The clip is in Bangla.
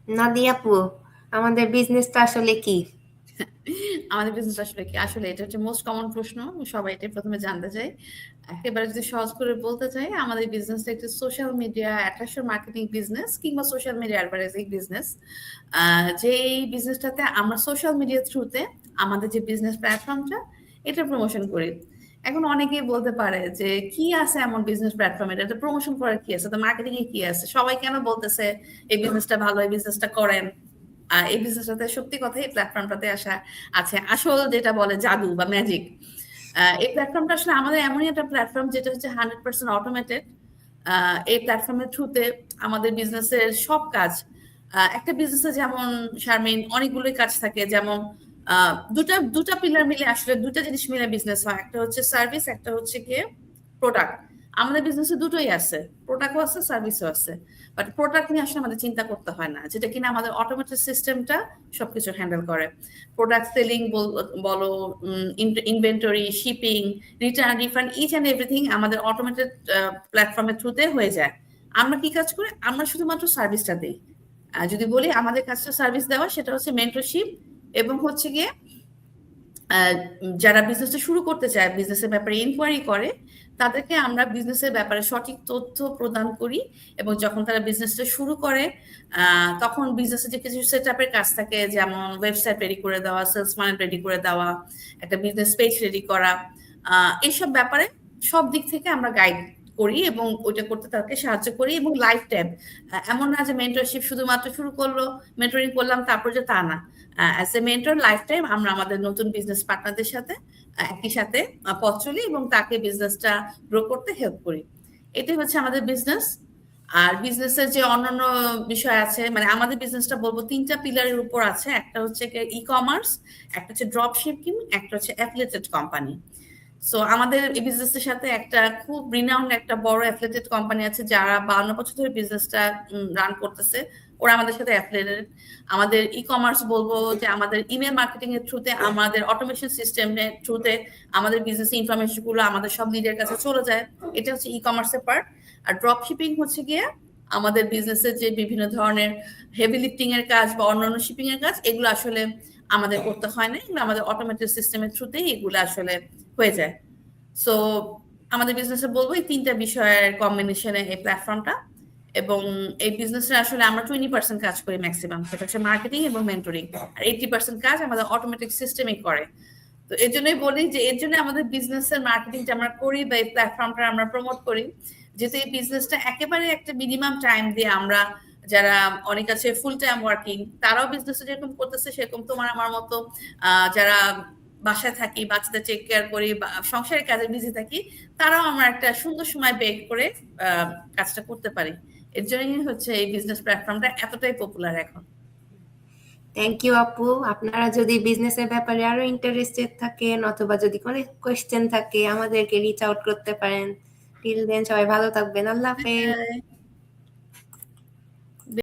নাদিয়া আপু, আমাদের বিজনেসটা আসলে কি? আমাদের বিজনেস আসলে কি? আসলে এটা হচ্ছে মোস্ট কমন প্রশ্ন। সবাই এটাই ১ম এ জানতে চায়। একেবারে যদি সহজ করে বলতে চাই, আমাদের বিজনেসটা একটি social media attraction marketing business কিংবা সোশ্যাল মিডিয়া অ্যাডভার্টাইজিং বিজনেস। যেই বিজনেসটাতে আমরা সোশ্যাল মিডিয়ার থ্রুতে আমাদের যে বিজনেস প্ল্যাটফর্মটা, এটা প্রমোশন করি। এখন অনেকেই বলতে পারে যে, "কি আছে এমন বিজনেস প্ল্যাটফর্ম এ? এটাতে প্রমোশন করার কি আছে? তো মার্কেটিং এ কি আছে? সবাই কেন বলতেছে এই বিজনেসটা ভালো, এই বিজনেসটা করেন?" এই বিজনেসটাতে সত্যি কথা এই প্ল্যাটফর্মটাতে আসা আছে আসল যেটা বলে জাদু বা ম্যাজিক। এই প্ল্যাটফর্মটা আসলে আমাদের এমনই একটা প্ল্যাটফর্ম যেটা হচ্ছে 100% অটোমেটেড। এই প্ল্যাটফর্মের থ্রুতে আমাদের বিজনেসের সব কাজ একটা বিজনেসে যেমন শারমিন অনেকগুলোই কাজ থাকে যেমন দুটা পিলার মিলে আসলে দুটা জিনিস মিলে বিজনেস হয়। একটা হচ্ছে সার্ভিস, একটা হচ্ছে গিয়ে প্রোডাক্ট। আমাদের বিজনেসে দুটোই আছে। প্রোডাক্টও আছে, সার্ভিসও আছে। বাট প্রোডাক্ট নিয়ে আসলে আমাদের চিন্তা করতে হয় না। যেটা কিনা আমাদের অটোমেটেড সিস্টেমটা সবকিছু হ্যান্ডেল করে। প্রোডাক্ট সেলিং বলো, inventory, shipping, return, refund, each and everything আমাদের অটোমেটেড প্ল্যাটফর্মের থ্রুতে হয়ে যায়। আমরা কি কাজ করি? আমরা শুধুমাত্র সার্ভিসটা দেই। যদি বলি আমাদের কাজটা সার্ভিস দেওয়া, সেটা হচ্ছে মেন্টরশিপ এবং হচ্ছে গিয়ে যারা বিজনেসটা শুরু করতে চায়, বিজনেসের ব্যাপারে ইনকোয়ারি করে, তাদেরকে আমরা বিজনেসের ব্যাপারে সঠিক তথ্য প্রদান করি এবং যখন তারা বিজনেসটা শুরু করে, তখন বিজনেসের যে কিছু সেটআপের কাজ থাকে, যেমন ওয়েবসাইট রেডি করে দেওয়া, সেলস ফুনেল রেডি করে দেওয়া, একটা বিজনেস পেজ রেডি করা, এইসব ব্যাপারে সব দিক থেকে আমরা গাইড করি এবং ওইটা করতে তাদেরকে সাহায্য করি এবং লাইফ টাইম। এমন না যে মেন্টরশিপ শুধুমাত্র শুরু করলো, মেন্টরিং করলাম তারপর যে তা না। As a mentor life time আমরা আমাদের নতুন বিজনেস পার্টনারদের সাথে একই সাথে পথ চলি এবং তাকে বিজনেসটা গ্রো করতে হেল্প করি। এটাই হচ্ছে আমাদের বিজনেস। আর বিজনেসের যে অন্যান্য বিষয় আছে, মানে আমাদের বিজনেসটা বলবো ৩ টা পিলারের উপর আছে। একটা হচ্ছে ই-কমার্স, একটা হচ্ছে ড্রপ শিপিং, একটা হচ্ছে অ্যাফিলিয়েটেড কোম্পানি। সো আমাদের এই বিজনেসের সাথে একটা খুব রিনাউন্ড একটা বড় অ্যাফিলিয়েটেড কোম্পানি আছে যারা ৫২ বছর ধরে বিজনেসটা রান করতেছে। ওরা আমাদের সাথে অ্যাফিলিয়েটেড। আমাদের ই-কমার্স বলবো যে আমাদের ইমেল মার্কেটিং এর থ্রুতে, আমাদের অটোমেশন সিস্টেমের থ্রুতে আমাদের বিজনেস ইনফরমেশন গুলো আমাদের সব লিডের কাছে চলে যায়। এটা হচ্ছে ই-কমার্সের পার্ট। আর ড্রপ শিপিং হচ্ছে গিয়ে আমাদের বিজনেসের যে বিভিন্ন ধরনের হেভি লিফটিং এর কাজ বা অন্যান্য শিপিং এর কাজ, এগুলো আসলে আমাদের করতে হয় না। এগুলো আমাদের অটোমেটেড সিস্টেমের থ্রুতেই এগুলো আসলে হয়ে যায়। সো আমাদের বিজনেসে বলবো এই ৩ টা বিষয়ের কম্বিনেশনে এই প্ল্যাটফর্মটা। এবং এই বিজনেসে আসলে আমরা 20% কাজ করি ম্যাক্সিমাম, সেটা হচ্ছে মার্কেটিং এবং মেন্টরিং। আর 80% কাজ আমাদের অটোমেটিক সিস্টেমই করে। তো এর জন্যই বলি যে এর জন্য আমাদের বিজনেসের মার্কেটিংটা আমরা করি বা এই প্ল্যাটফর্মটা আমরা প্রমোট করি, যেহেতু এই বিজনেসটা একেবারে একটা মিনিমাম টাইম দিয়ে আমরা, যারা অনেক আছে ফুল টাইম ওয়ার্কিং, তারাও বিজনেসটা যেরকম করতেছে সেরকম তোমার আমার মতো যারা বাসায় থাকি, বাচ্চাদের টেক কেয়ার করি বা সংসারের কাজে বিজি থাকি, তারাও আমরা একটা সুন্দর সময় বের করে আহ, কাজটা করতে পারি। এর জন্যই হচ্ছে এই বিজনেস প্ল্যাটফর্মটা এতটাই পপুলার এখন। থ্যাংক ইউ আপু। আপনারা যদি বিজনেসের ব্যাপারে আরো ইন্টারেস্টেড থাকেন অথবা যদি কোনো কোয়েশ্চেন থাকে আমাদেরকে রিচ আউট করতে পারেন। টিল দেন সবাই ভালো থাকবেন। আল্লাহ হাফেজ।